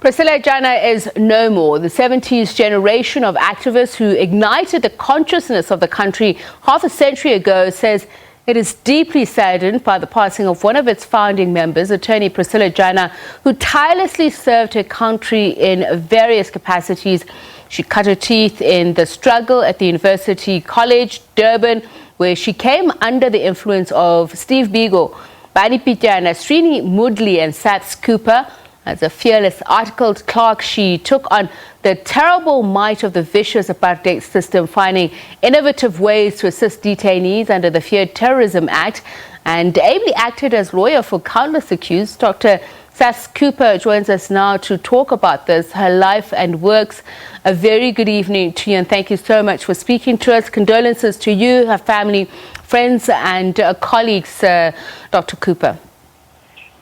Priscilla Jana is no more. The 70s generation of activists who ignited the consciousness of the country half a century ago says it is deeply saddened by the passing of one of its founding members, attorney Priscilla Jana, who tirelessly served her country in various capacities. She cut her teeth in the struggle at the University College, Durban, where she came under the influence of Steve Biko, Barney Pityana, Strini, Moodley and Saths Cooper. As a fearless articled clerk, she took on the terrible might of the vicious apartheid system, finding innovative ways to assist detainees under the feared Terrorism Act, and ably acted as lawyer for countless accused. Dr. Saths Cooper joins us now to talk about this, her life and works. A very good evening to you, and thank you so much for speaking to us. Condolences to you, her family, friends and colleagues, Dr. Cooper.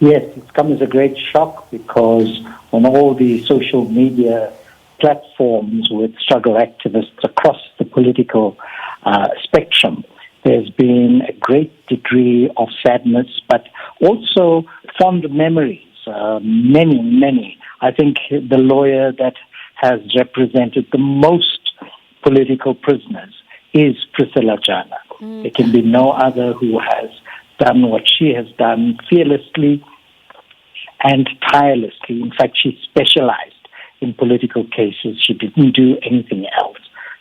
Yes, it's come as a great shock because on all the social media platforms with struggle activists across the political spectrum, there's been a great degree of sadness, but also fond memories. Many. I think the lawyer that has represented the most political prisoners is Priscilla Jana. There can be no other who has done what she has done fearlessly and tirelessly. In fact, she specialized in political cases. She didn't do anything else.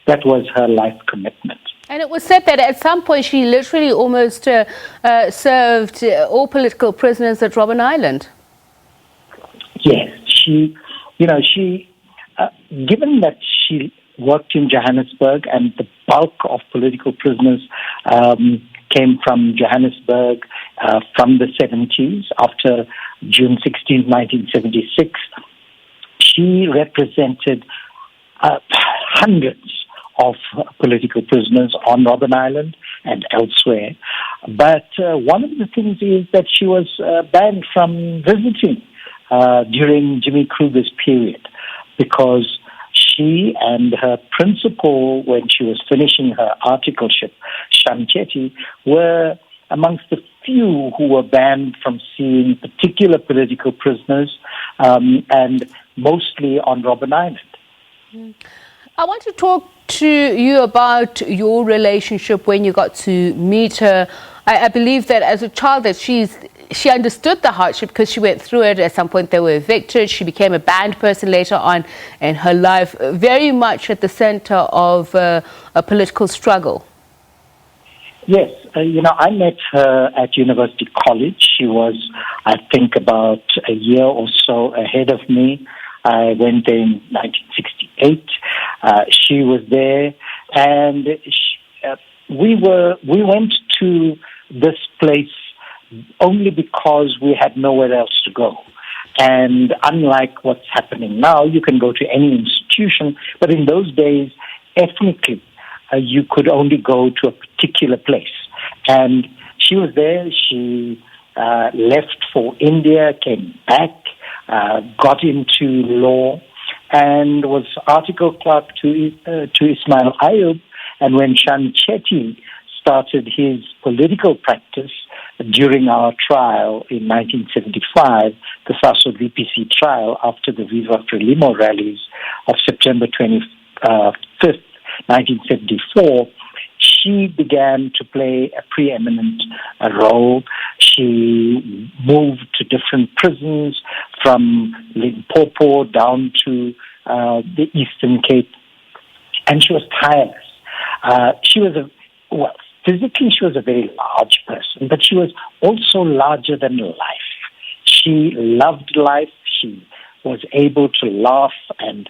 That was her life commitment. And it was said that at some point she literally almost served all political prisoners at Robben Island. Yes, given that she worked in Johannesburg and the bulk of political prisoners came from Johannesburg from the 70s, after June 16, 1976, she represented hundreds of political prisoners on Robben Island and elsewhere. But one of the things is that she was banned from visiting during Jimmy Kruger's period, because she and her principal, when she was finishing her articleship, Shamchetti, were amongst the few who were banned from seeing particular political prisoners, and mostly on Robben Island. I want to talk to you about your relationship when you got to meet her. I believe that as a child that she understood the hardship because she went through it. At some point they were evicted. She became a banned person later on in her life, very much at the center of a political struggle. Yes, I met her at University College. She was, I think, about a year or so ahead of me. I went there in 1968. She was there, and we went to this place only because we had nowhere else to go. And unlike what's happening now, you can go to any institution, but in those days, ethnically, you could only go to a particular place. And she was there. She left for India, came back, got into law, and was article clerk to Ismail Ayub. And when Shamchetti started his political practice during our trial in 1975, the SASO VPC trial after the Viva Frelimo rallies of September 25th, 1974, she began to play a preeminent role. She moved to different prisons from Limpopo down to the Eastern Cape, and she was tireless. Physically she was a very large person, but she was also larger than life. She loved life. She was able to laugh and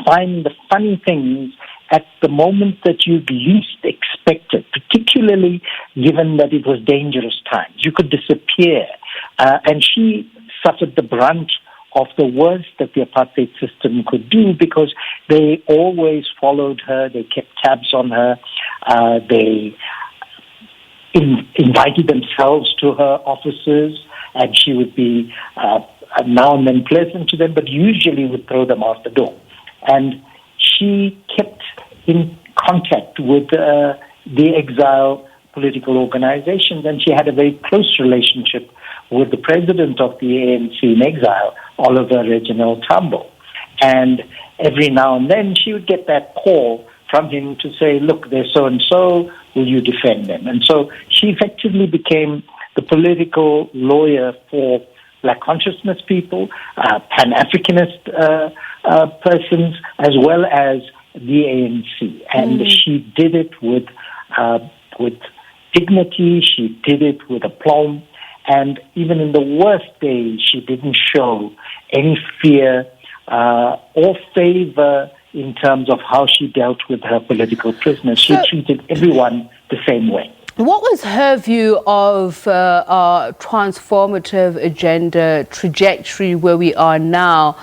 find the funny things at the moment that you'd least expect it, particularly given that it was dangerous times. You could disappear. And she suffered the brunt of the worst that the apartheid system could do, because they always followed her, they kept tabs on her, they invited themselves to her offices, and she would be now and then pleasant to them, but usually would throw them out the door. And she kept in contact with the exile political organizations, and she had a very close relationship with the president of the ANC in exile, Oliver Reginald Tambo. And every now and then she would get that call from him to say, look, there's so-and-so, will you defend them? And so she effectively became the political lawyer for Black consciousness people, Pan-Africanist persons, as well as the ANC. And she did it with dignity, she did it with aplomb, and even in the worst days, she didn't show any fear or favor in terms of how she dealt with her political prisoners. She treated everyone the same way. What was her view of our transformative agenda trajectory where we are now,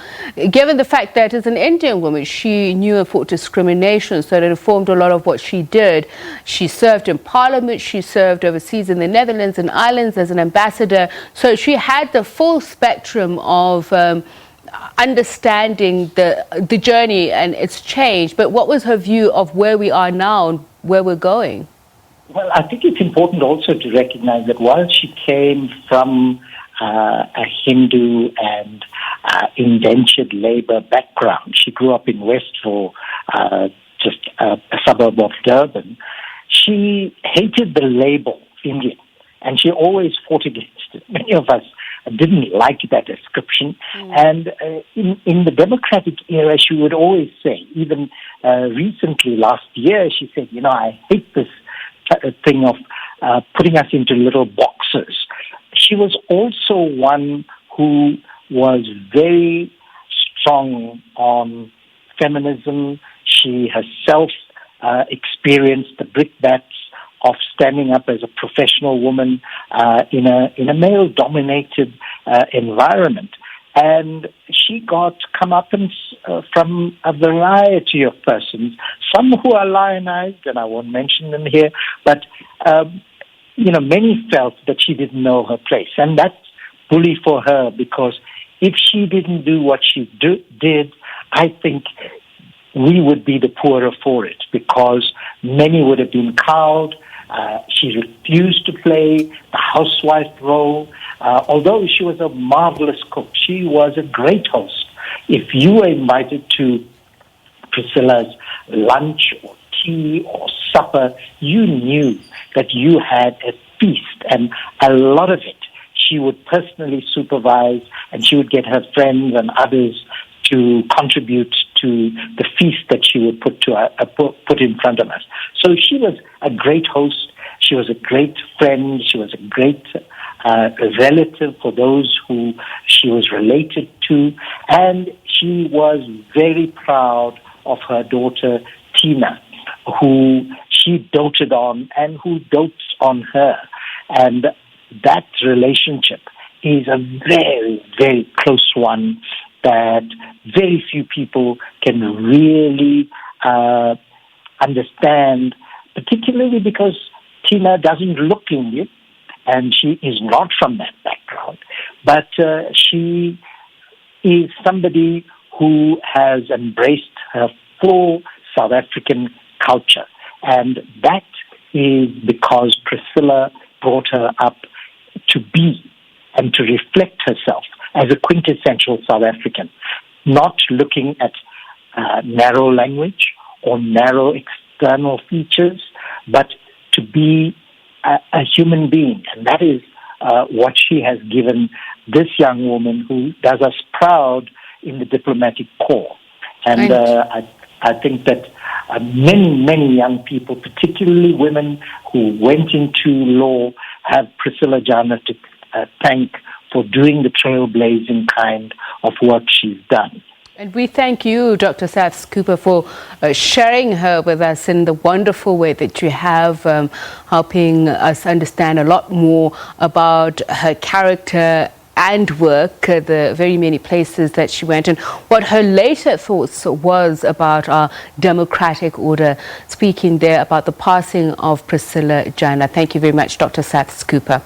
given the fact that as an Indian woman, she knew and fought discrimination, so it informed a lot of what she did. She served in Parliament, she served overseas in the Netherlands and Ireland as an ambassador, so she had the full spectrum of understanding the journey and its change. But what was her view of where we are now and where we're going? Well, I think it's important also to recognize that while she came from a Hindu and indentured labor background, she grew up in Westville, just a suburb of Durban, she hated the label Indian, and she always fought against it. Many of us didn't like that description. And in the democratic era, she would always say, even recently last year, she said, I hate this thing of putting us into little boxes. She was also one who was very strong on feminism. She herself experienced the brickbats of standing up as a professional woman in a male-dominated environment. And she got comeuppance from a variety of persons, some who are lionized, and I won't mention them here, but, many felt that she didn't know her place. And that's bully for her, because if she didn't do what she did, I think we would be the poorer for it, because many would have been cowed. She refused to play the housewife role. Although she was a marvelous cook, she was a great host. If you were invited to Priscilla's lunch or tea or supper, you knew that you had a feast, and a lot of it she would personally supervise, and she would get her friends and others to contribute to the feast that she would put in front of us. So she was a great host. She was a great friend. She was a great relative for those who she was related to. And she was very proud of her daughter, Tina, who she doted on and who dotes on her. And that relationship is a very, very close one that very few people can really understand, particularly because Tina doesn't look Indian, and she is not from that background. But she is somebody who has embraced her full South African culture. And that is because Priscilla brought her up to be and to reflect herself as a quintessential South African, not looking at narrow language or narrow external features, but to be a human being. And that is what she has given this young woman, who does us proud in the diplomatic corps. And I think that many, many young people, particularly women who went into law, have Priscilla Jana to thank for doing the trailblazing kind of work she's done. And we thank you, Dr. Saths Cooper, for sharing her with us in the wonderful way that you have, helping us understand a lot more about her character and work, the very many places that she went, and what her later thoughts was about our democratic order, speaking there about the passing of Priscilla Jana. Thank you very much, Dr. Saths Cooper.